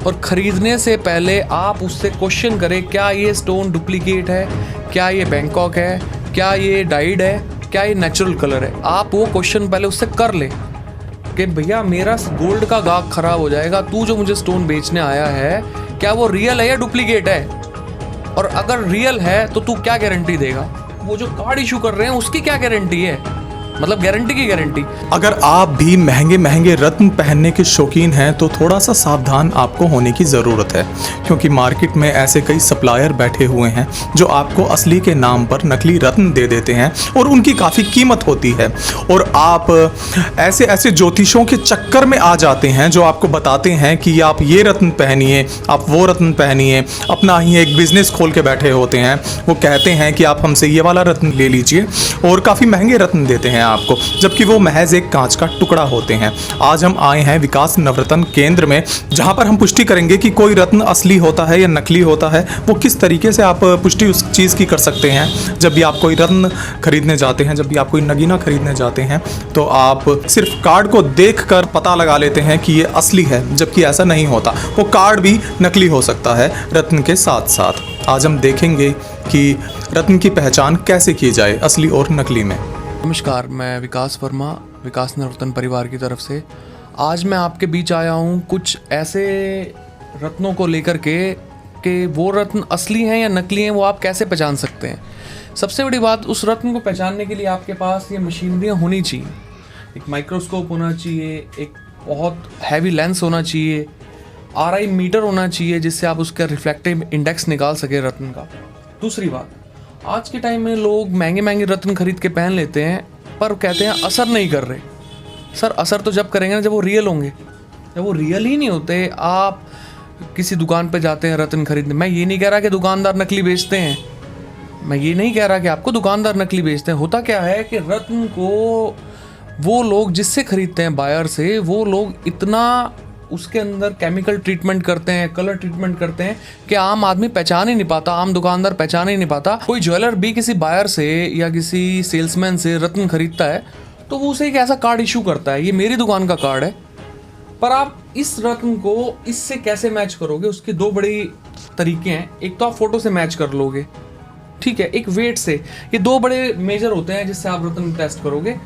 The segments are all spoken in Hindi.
और ख़रीदने से पहले आप उससे क्वेश्चन करें, क्या ये स्टोन डुप्लीकेट है, क्या ये बैंकॉक है, क्या ये डाइड है, क्या ये नेचुरल कलर है। आप वो क्वेश्चन पहले उससे कर लें कि भैया मेरा गोल्ड का गाहक ख़राब हो जाएगा, तू जो मुझे स्टोन बेचने आया है क्या वो रियल है या डुप्लीकेट है, और अगर रियल है तो तू क्या गारंटी देगा। वो जो कार्ड इशू कर रहे हैं उसकी क्या गारंटी है, मतलब गारंटी की गारंटी। अगर आप भी महंगे महंगे रत्न पहनने के शौकीन हैं तो थोड़ा सा सावधान आपको होने की ज़रूरत है, क्योंकि मार्केट में ऐसे कई सप्लायर बैठे हुए हैं जो आपको असली के नाम पर नकली रत्न दे देते हैं और उनकी काफ़ी कीमत होती है। और आप ऐसे ऐसे ज्योतिषों के चक्कर में आ जाते हैं जो आपको बताते हैं कि आप ये रत्न पहनिए, आप वो रत्न पहनिए, अपना ही एक बिजनेस खोल के बैठे होते हैं। वो कहते हैं कि आप हमसे ये वाला रत्न ले लीजिए और काफ़ी महंगे रत्न देते हैं आपको, जबकि वो महज एक कांच का टुकड़ा होते हैं। आज हम आए हैं विकास नवरत्न केंद्र में, जहां पर हम पुष्टि करेंगे कि कोई रत्न असली होता है या नकली होता है। वो किस तरीके से आप पुष्टि उस चीज़ की कर सकते हैं। जब भी आप कोई रत्न खरीदने जाते हैं, जब भी आप कोई नगीना खरीदने जाते हैं, तो आप सिर्फ कार्ड को देखकर पता लगा लेते हैं कि ये असली है, जबकि ऐसा नहीं होता। वो कार्ड भी नकली हो सकता है रत्न के साथ साथ। आज हम देखेंगे कि रत्न की पहचान कैसे की जाए असली और नकली में। नमस्कार, मैं विकास वर्मा, विकास नवरत्न परिवार की तरफ से आज मैं आपके बीच आया हूँ कुछ ऐसे रत्नों को लेकर के कि वो रत्न असली हैं या नकली हैं, वो आप कैसे पहचान सकते हैं। सबसे बड़ी बात, उस रत्न को पहचानने के लिए आपके पास ये मशीनरियाँ होनी चाहिए। एक माइक्रोस्कोप होना चाहिए, एक बहुत हैवी लेंस होना चाहिए, RI मीटर होना चाहिए जिससे आप उसका रिफ्लेक्टिव इंडेक्स निकाल सके रत्न का। दूसरी बात, आज के टाइम में लोग महंगे महंगे रत्न खरीद के पहन लेते हैं पर कहते हैं असर नहीं कर रहे। सर असर तो जब करेंगे ना जब वो रियल होंगे। जब वो रियल ही नहीं होते, आप किसी दुकान पे जाते हैं रत्न खरीदने। मैं ये नहीं कह रहा कि दुकानदार नकली बेचते हैं, मैं ये नहीं कह रहा कि आपको दुकानदार नकली बेचते हैं। होता क्या है कि रत्न को वो लोग जिससे खरीदते हैं, बायर से, वो लोग इतना उसके अंदर केमिकल ट्रीटमेंट करते हैं, कलर ट्रीटमेंट करते हैं कि आम आदमी पहचान ही नहीं पाता, आम दुकानदार पहचान ही नहीं पाता। कोई ज्वेलर भी किसी बायर से या किसी सेल्समैन से रत्न खरीदता है तो वो उसे एक ऐसा कार्ड इशू करता है, ये मेरी दुकान का कार्ड है। पर आप इस रत्न को इससे कैसे मैच करोगे, उसके दो बड़े तरीके हैं। एक तो आप फोटो से मैच कर लोगे, ठीक है, एक वेट से। ये दो बड़े मेजर होते हैं जिससे आप रत्न टेस्ट करोगे।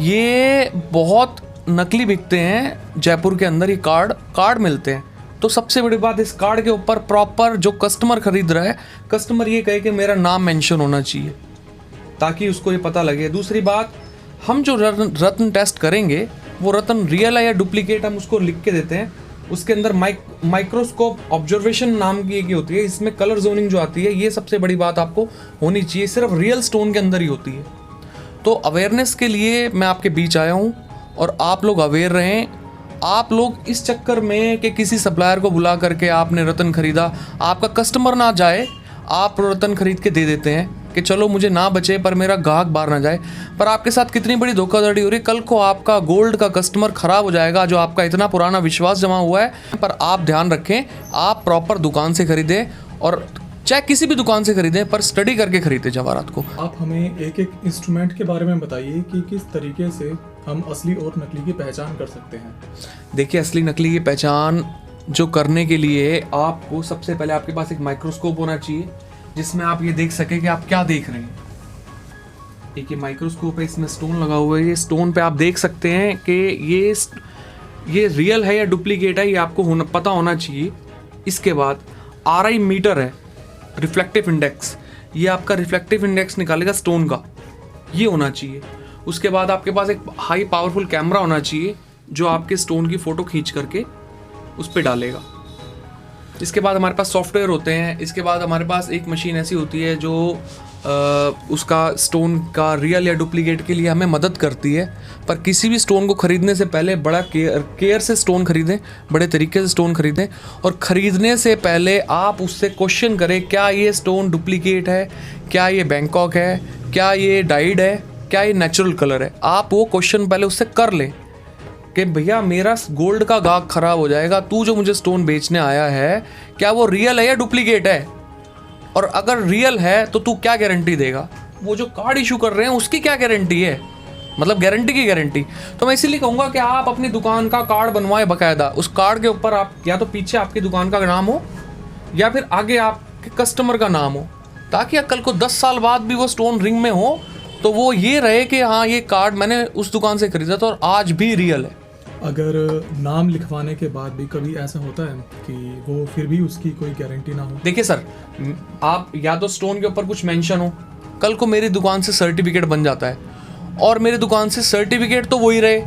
ये बहुत नकली बिकते हैं जयपुर के अंदर, ये कार्ड मिलते हैं। तो सबसे बड़ी बात, इस कार्ड के ऊपर प्रॉपर जो कस्टमर खरीद रहा है, कस्टमर ये कहे कि मेरा नाम मेंशन होना चाहिए ताकि उसको ये पता लगे। दूसरी बात, हम जो रत्न टेस्ट करेंगे वो रत्न रियल है या डुप्लीकेट, हम उसको लिख के देते हैं। उसके अंदर माइक्रोस्कोप ऑब्जर्वेशन नाम की एक होती है, इसमें कलर जोनिंग जो आती है, ये सबसे बड़ी बात आपको होनी चाहिए, सिर्फ रियल स्टोन के अंदर ही होती है। तो अवेयरनेस के लिए मैं आपके बीच आया हूँ और आप लोग अवेयर रहें। आप लोग इस चक्कर में कि किसी सप्लायर को बुला करके आपने रत्न खरीदा, आपका कस्टमर ना जाए, आप रत्न खरीद के दे देते हैं कि चलो मुझे ना बचे पर मेरा ग्राहक बाहर ना जाए। पर आपके साथ कितनी बड़ी धोखाधड़ी हो रही है। कल को आपका गोल्ड का कस्टमर खराब हो जाएगा, जो आपका इतना पुराना विश्वास जमा हुआ है। पर आप ध्यान रखें, आप प्रॉपर दुकान से खरीदें, और चाहे किसी भी दुकान से खरीदें पर स्टडी करके खरीदें जवाहरात को। आप हमें एक एक इंस्ट्रूमेंट के बारे में बताइए कि किस तरीके से हम असली और नकली की पहचान कर सकते हैं। देखिए, असली नकली की पहचान जो करने के लिए आपको सबसे पहले आपके पास एक माइक्रोस्कोप होना चाहिए जिसमें आप ये देख सकें कि आप क्या देख रहे हैं। एक ये माइक्रोस्कोप है, इसमें स्टोन लगा हुआ है। ये स्टोन पे आप देख सकते हैं कि ये रियल है या डुप्लीकेट है, ये आपको पता होना चाहिए। इसके बाद RI मीटर है, रिफ्लेक्टिव इंडेक्स, ये आपका रिफ्लेक्टिव इंडेक्स निकालेगा स्टोन का, ये होना चाहिए। उसके बाद आपके पास एक हाई पावरफुल कैमरा होना चाहिए जो आपके स्टोन की फ़ोटो खींच करके उस पर डालेगा। इसके बाद हमारे पास सॉफ्टवेयर होते हैं। इसके बाद हमारे पास एक मशीन ऐसी होती है जो उसका स्टोन का रियल या डुप्लीकेट के लिए हमें मदद करती है। पर किसी भी स्टोन को ख़रीदने से पहले बड़ा केयर से स्टोन खरीदें, बड़े तरीके से स्टोन खरीदें, और ख़रीदने से पहले आप उससे क्वेश्चन करें, क्या ये स्टोन डुप्लीकेट है, क्या ये बैंकॉक है, क्या ये डाइड है, क्या ये नेचुरल कलर है। आप वो क्वेश्चन पहले उससे कर लें कि भैया मेरा गोल्ड का गाहक ख़राब हो जाएगा, तू जो मुझे स्टोन बेचने आया है क्या वो रियल है या डुप्लीकेट है, और अगर रियल है तो तू क्या गारंटी देगा। वो जो कार्ड इशू कर रहे हैं उसकी क्या गारंटी है। मतलब गारंटी की गारंटी। तो मैं इसीलिए कहूँगा कि आप अपनी दुकान का कार्ड बनवाएं बाकायदा। उस कार्ड के ऊपर आप या तो पीछे आपकी दुकान का नाम हो या फिर आगे आपके कस्टमर का नाम हो, ताकि कल को 10 साल बाद भी वो स्टोन रिंग में हो तो वो ये रहे कि हाँ ये कार्ड मैंने उस दुकान से खरीदा था और आज भी रियल है। अगर नाम लिखवाने के बाद भी कभी ऐसा होता है कि वो फिर भी उसकी कोई गारंटी ना हो? देखिए सर, आप या तो स्टोन के ऊपर कुछ मेंशन हो, कल को मेरी दुकान से सर्टिफिकेट बन जाता है और मेरी दुकान से सर्टिफिकेट तो वही रहे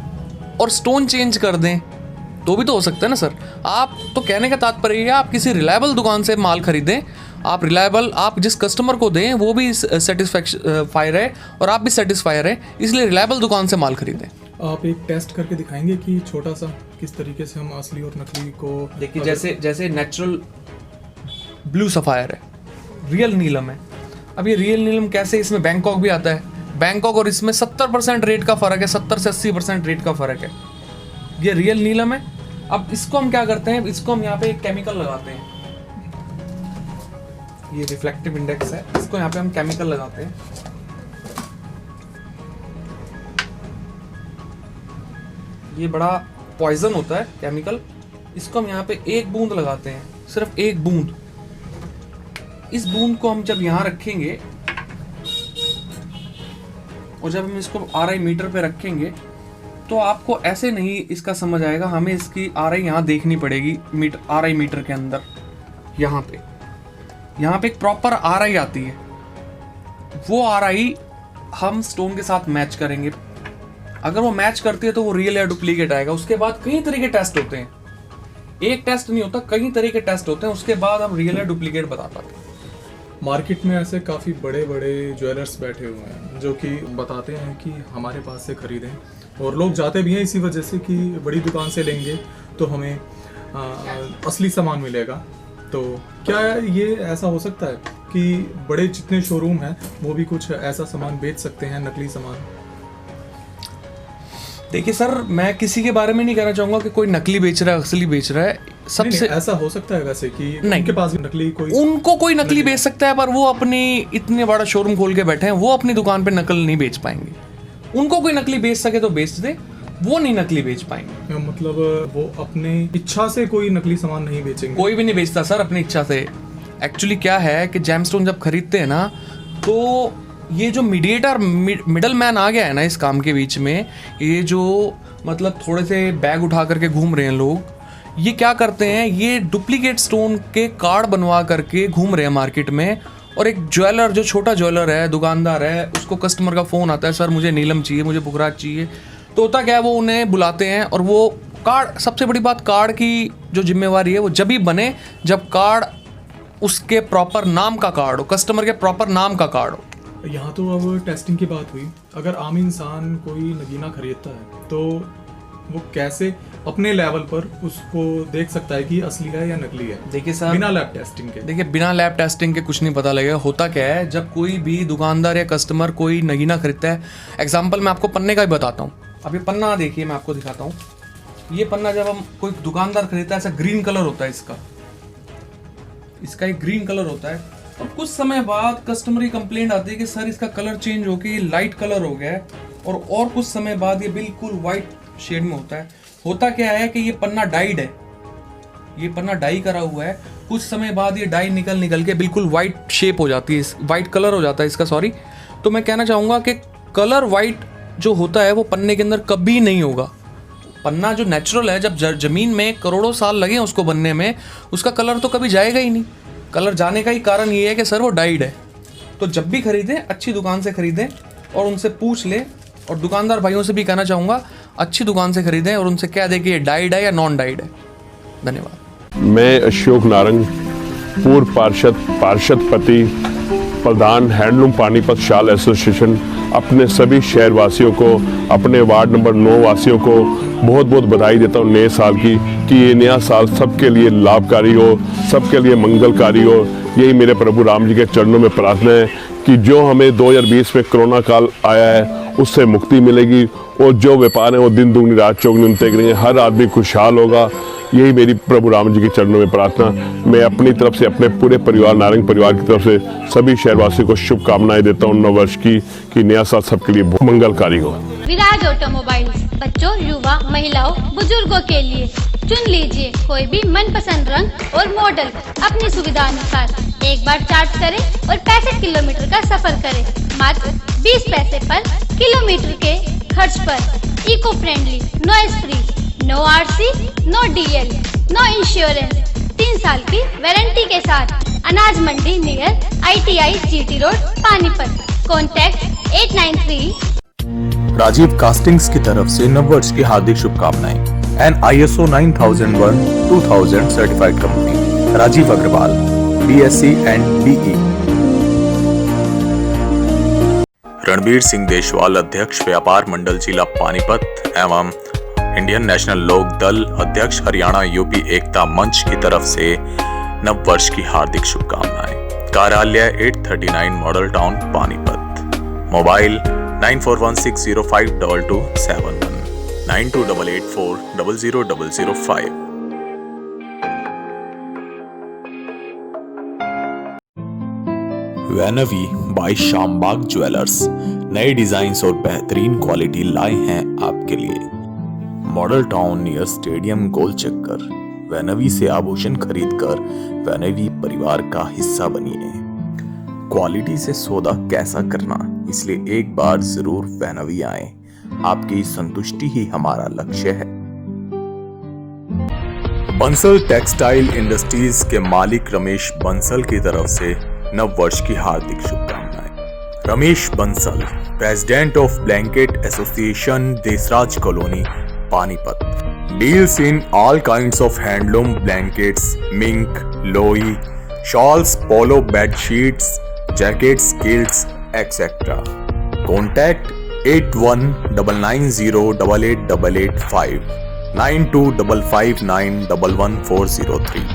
और स्टोन चेंज कर दें तो भी तो हो सकता है ना सर। आप तो कहने का तात्पर्य है आप किसी रिलायबल दुकान से माल खरीदें, आप रिलायबल, आप जिस कस्टमर को दें वो भी सेटिस्फायर है और आप भी सेटिस्फायर है, इसलिए रिलायबल दुकान से माल खरीदें। आप एक टेस्ट करके दिखाएंगे कि छोटा सा किस तरीके से हम असली और नकली को? देखिए जैसे नेचुरल ब्लू सफायर है, रियल नीलम है। अब ये रियल नीलम कैसे, इसमें बैंकॉक भी आता है, बैंकॉक और इसमें 70% रेट का फ़र्क है, 70 से 80% रेट का फ़र्क है। ये रियल नीलम है। अब इसको हम क्या करते हैं, इसको हम यहाँ पे एक केमिकल लगाते हैं, ये रिफ्लेक्टिव इंडेक्स है, इसको यहाँ पे हम केमिकल लगाते हैं। ये बड़ा पॉइजन होता है केमिकल, इसको हम यहाँ पे एक बूंद लगाते हैं, सिर्फ एक बूंद। इस बूंद को हम जब यहाँ रखेंगे और जब हम इसको RI मीटर पे रखेंगे तो आपको ऐसे नहीं इसका समझ आएगा, हमें इसकी RI यहाँ देखनी पड़ेगी RI मीटर के अंदर। यहाँ पे एक प्रॉपर RI आती है, वो RI हम स्टोन के साथ मैच करेंगे। अगर वो मैच करती है तो वो रियल या डुप्लीकेट आएगा। उसके बाद कई तरह के टेस्ट होते हैं, एक टेस्ट नहीं होता, कई तरह के टेस्ट होते हैं, उसके बाद हम रियल या डुप्लीकेट बता पाते हैं। मार्केट में ऐसे काफ़ी बड़े बड़े ज्वेलर्स बैठे हुए हैं जो कि बताते हैं कि हमारे पास से खरीदें, और लोग जाते भी हैं इसी वजह से कि बड़ी दुकान से लेंगे तो हमें असली सामान मिलेगा। तो क्या ये ऐसा हो सकता है कि बड़े जितने शोरूम हैं वो भी कुछ ऐसा सामान बेच सकते हैं, नकली सामान? देखिए सर, मैं किसी के बारे में नहीं कहना चाहूंगा कि कोई नकली बेच रहा है, असली बेच रहा है। सबसे ऐसा हो सकता है वैसे कि नहीं, उनके पास नकली उनको कोई नकली बेच सकता है, पर वो अपनी इतने बड़ा शोरूम खोल के बैठे हैं, वो अपनी दुकान पे नकल नहीं बेच पाएंगे। उनको कोई नकली बेच सके तो बेच दे, वो नहीं नकली बेच पाएंगे। मतलब वो अपने इच्छा से कोई नकली सामान नहीं बेचेंगे? कोई भी नहीं बेचता सर अपनी इच्छा से। एक्चुअली क्या है कि जेमस्टोन जब खरीदते हैं ना, तो ये जो मीडिएटर मिडल मैन आ गया है ना इस काम के बीच में, ये जो मतलब थोड़े से बैग उठा करके घूम रहे हैं लोग, ये क्या करते हैं, ये डुप्लीकेट स्टोन के कार्ड बनवा करके घूम रहे हैं मार्केट में। और एक ज्वेलर, जो छोटा ज्वेलर है, दुकानदार है, उसको कस्टमर का फ़ोन आता है, सर मुझे नीलम चाहिए, मुझे पुखराज चाहिए, तो होता क्या है, वो उन्हें बुलाते हैं और वो कार्ड, सबसे बड़ी बात कार्ड की जो जिम्मेवारी है वो जब ही बने जब कार्ड उसके प्रॉपर नाम का कार्ड हो, कस्टमर के प्रॉपर नाम का कार्ड हो। यहाँ तो अब टेस्टिंग की बात हुई, अगर आम इंसान कोई नगीना खरीदता है तो वो कैसे अपने लेवल पर उसको देख सकता है कि असली है या नकली है? देखिए सर, बिना लैब टेस्टिंग के? देखिए बिना लैब टेस्टिंग के कुछ नहीं पता लगेगा। होता क्या है, जब कोई भी दुकानदार या कस्टमर कोई नगीना खरीदता है, एग्जांपल मैं आपको पन्ने का ही बताता हूँ। अब ये पन्ना देखिए, मैं आपको दिखाता हूँ। ये पन्ना जब हम कोई दुकानदार खरीदता है, ऐसा ग्रीन कलर होता है इसका एक ग्रीन कलर होता है, और कुछ समय बाद कस्टमर की कंप्लेंट आती है कि सर इसका कलर चेंज होके ये लाइट कलर हो गया है, और कुछ समय बाद ये बिल्कुल वाइट शेड में होता है। होता क्या है कि ये पन्ना डाइड है, ये पन्ना डाई करा हुआ है, कुछ समय बाद ये डाई निकल के बिल्कुल वाइट शेप हो जाती है, वाइट कलर हो जाता है इसका, सॉरी। तो मैं कहना चाहूँगा कि कलर वाइट जो होता है वो पन्ने के अंदर कभी नहीं होगा। पन्ना जो नेचुरल है, जब ज़मीन में करोड़ों साल लगे उसको बनने में, उसका कलर तो कभी जाएगा ही नहीं। कलर जाने का ही कारण ये है कि सर वो डाइड है। तो जब भी खरीदें अच्छी दुकान से खरीदें और उनसे पूछ लें, और दुकानदार भाइयों से भी कहना चाहूँगा अच्छी दुकान से खरीदें और उनसे कह दें कि ये डाइड है या नॉन डाइड है। धन्यवाद। मैं अशोक नारंग, पूर्व पार्षद पति, प्रधान हैंडलूम पानीपत शाल एसोसिएशन, अपने सभी शहरवासियों को, अपने वार्ड नंबर 9 वासियों को बहुत बहुत बधाई देता हूँ नए साल की, कि ये नया साल सबके लिए लाभकारी हो, सबके लिए मंगलकारी हो। यही मेरे प्रभु राम जी के चरणों में प्रार्थना है कि जो हमें 2020 में कोरोना काल आया है उससे मुक्ति मिलेगी, और जो व्यापार है वो दिन दुगनी रात चौगनी उनते करेंगे, हर आदमी खुशहाल होगा। यही मेरी प्रभु राम जी के चरणों में प्रार्थना। मैं अपनी तरफ से, अपने पूरे परिवार, नारंग परिवार की तरफ से सभी शहरवासियों को शुभकामनाएं देता हूँ नव वर्ष की, कि नया साल सबके लिए मंगलकारी हो। विराज ऑटोमोबाइल्स, बच्चों, युवा, महिलाओं, बुजुर्गों के लिए चुन लीजिए कोई भी मनपसंद रंग और मॉडल अपनी सुविधा अनुसार। एक बार चार्ज करें और 65 किलोमीटर का सफर करें मात्र 20 पैसे पर किलोमीटर के खर्च पर। Eco friendly, noise free, no RC, no DL, no insurance, 3 साल की वारंटी के साथ। Anaj Mandi near ITI GT road Panipat. Contact 893। Rajiv castings की तरफ से नववर्ष की हार्दिक शुभकामनाएं। An ISO 9001-2000 certified company. Rajiv Agarwal, BSc and BE। Ranbir Singh Deshwal, अध्यक्ष व्यापार मंडल जिला पानीपत एवं इंडियन नेशनल लोक दल अध्यक्ष हरियाणा UP एकता मंच की तरफ से नव वर्ष की हार्दिक शुभकामनाएं। कार्यालय 839 मॉडल टाउन पानीपत। मोबाइल 9416052271 9288400005। वैनवी बाय शामबाग ज्वेलर्स नए डिजाइन्स और बेहतरीन क्वालिटी लाए हैं आपके लिए। मॉडल टाउन नियर स्टेडियम गोल चक्कर। वैनवी से आभूषण खरीदकर वैनवी परिवार का हिस्सा बनिए। क्वालिटी से सौदा कैसा करना, इसलिए एक बार जरूर वैनवी आए। आपकी संतुष्टि ही हमारा लक्ष्य है। बंसल टेक्सटाइल इंडस्ट्रीज के मालिक रमेश बंसल की तरफ से नव वर्ष की हार्दिक शुभकामनाएं। Ramesh Bansal, president of blanket association, Desraj colony, Panipat. Deals in all kinds of handloom blankets, mink, loi, shawls, polo bed sheets, jackets, kilts, etc. Contact 8199088885 9255911403।